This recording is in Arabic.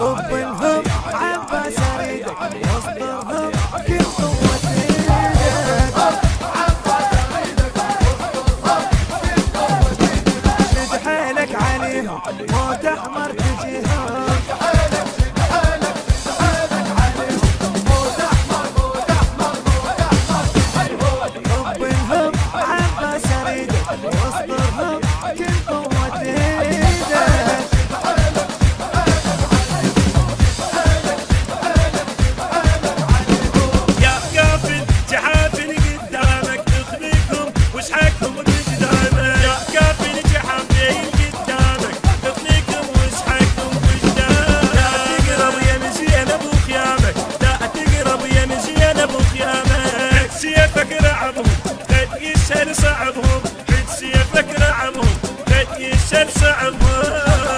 وبنهم عباس اريدك واصبرهم كل قوة شد حيلك عليهم موت احمر تجيهم وبنهم عباس اريدك واصبرهم كل قوة ايدك يا قافل جحافل قدامك تخليكم وشحكهم قدامك يا قافل جحافل قدامك تخليكم وشحكهم قدامك لا تقرب يا مزيان ابو خيامك لا تقرب يا مزيان ابو خيامك سيفك رعبهم قد يسهل صعبهم حد سيفك رعبهم قد يسهل صعبهم